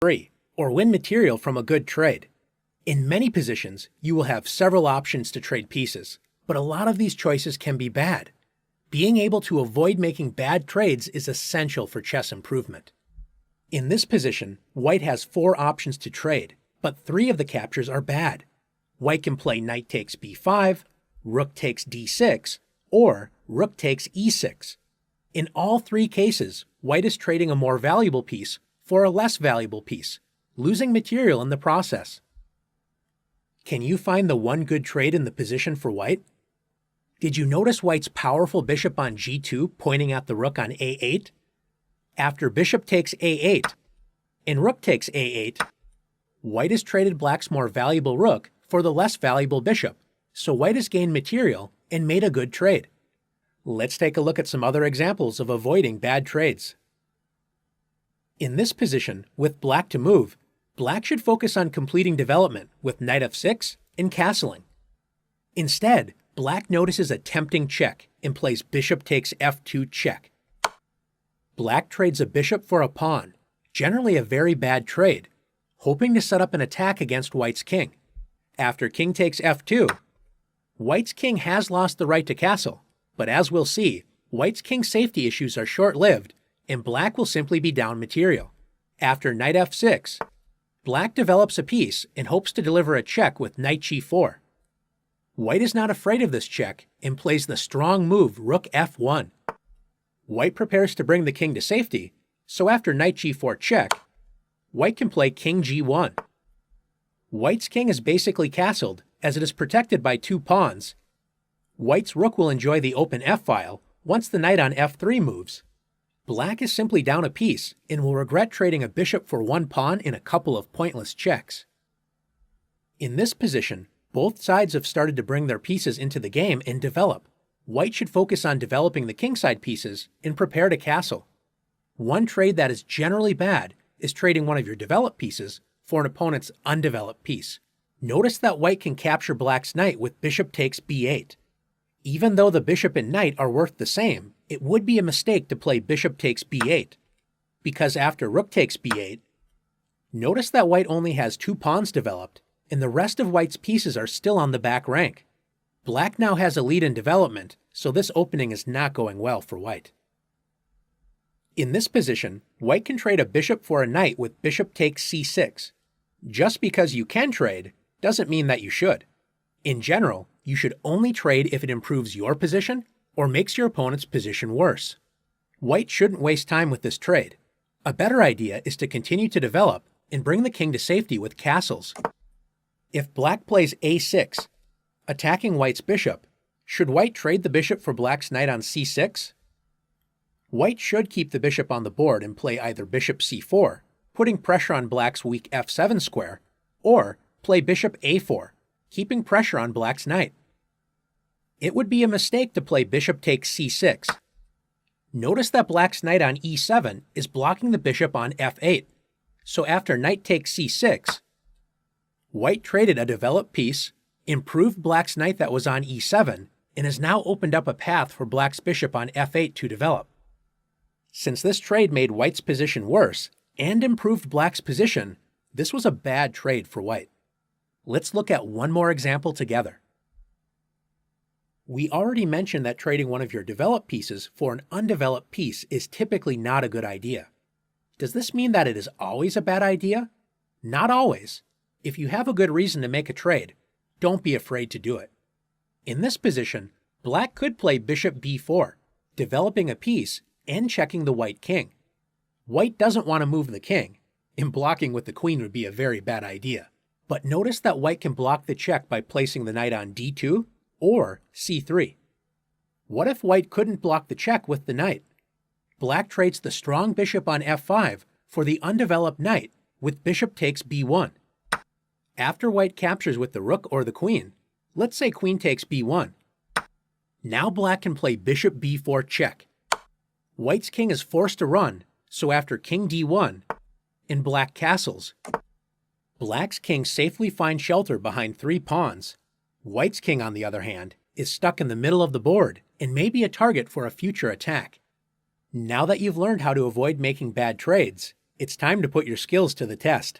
free, or win material from a good trade. In many positions, you will have several options to trade pieces, but a lot of these choices can be bad. Being able to avoid making bad trades is essential for chess improvement. In this position, white has 4 options to trade, but 3 of the captures are bad. White can play knight takes b5, rook takes d6, or rook takes e6. In all 3 cases, white is trading a more valuable piece for a less valuable piece, losing material in the process. Can you find the one good trade in the position for white? Did you notice white's powerful bishop on g2 pointing at the rook on a8? After bishop takes a8 and rook takes a8, white has traded black's more valuable rook for the less valuable bishop, so white has gained material and made a good trade. Let's take a look at some other examples of avoiding bad trades. In this position, with black to move, black should focus on completing development with knight f6 and castling. Instead, black notices a tempting check and plays bishop takes f2 check. Black trades a bishop for a pawn, generally a very bad trade, hoping to set up an attack against white's king. After king takes f2, white's king has lost the right to castle, but as we'll see, white's king's safety issues are short-lived, and black will simply be down material. After knight f6, black develops a piece and hopes to deliver a check with knight g4. White is not afraid of this check and plays the strong move rook f1. White prepares to bring the king to safety, so after knight g4 check, white can play king g1. White's king is basically castled, as it is protected by 2 pawns. White's rook will enjoy the open f-file once the knight on f3 moves. Black is simply down a piece and will regret trading a bishop for 1 pawn in a couple of pointless checks. In this position, both sides have started to bring their pieces into the game and develop. White should focus on developing the kingside pieces and prepare to castle. One trade that is generally bad is trading one of your developed pieces for an opponent's undeveloped piece. Notice that white can capture black's knight with bishop takes b8. Even though the bishop and knight are worth the same, it would be a mistake to play bishop takes b8, because after rook takes b8, notice that white only has 2 pawns developed, and the rest of white's pieces are still on the back rank. Black now has a lead in development, so this opening is not going well for white. In this position, white can trade a bishop for a knight with bishop takes c6. Just because you can trade doesn't mean that you should. In general, you should only trade if it improves your position or makes your opponent's position worse. White shouldn't waste time with this trade. A better idea is to continue to develop and bring the king to safety with castles. If black plays a6, attacking white's bishop, should white trade the bishop for black's knight on c6? White should keep the bishop on the board and play either bishop c4, putting pressure on black's weak f7 square, or play bishop a4, keeping pressure on black's knight. It would be a mistake to play bishop takes c6. Notice that black's knight on e7 is blocking the bishop on f8, so after knight takes c6, white traded a developed piece, improved black's knight that was on e7, and has now opened up a path for black's bishop on f8 to develop. Since this trade made white's position worse and improved black's position, this was a bad trade for white. Let's look at one more example together. We already mentioned that trading one of your developed pieces for an undeveloped piece is typically not a good idea. Does this mean that it is always a bad idea? Not always. If you have a good reason to make a trade, don't be afraid to do it. In this position, black could play bishop b4, developing a piece and checking the white king. White doesn't want to move the king, and blocking with the queen would be a very bad idea. But notice that white can block the check by placing the knight on d2 or c3. What if white couldn't block the check with the knight? Black trades the strong bishop on f5 for the undeveloped knight with bishop takes b1. After white captures with the rook or the queen, let's say queen takes b1. Now black can play bishop b4 check. White's king is forced to run, so after king d1, and black castles, black's king safely finds shelter behind 3 pawns. White's king, on the other hand, is stuck in the middle of the board and may be a target for a future attack. Now that you've learned how to avoid making bad trades, It's time to put your skills to the test.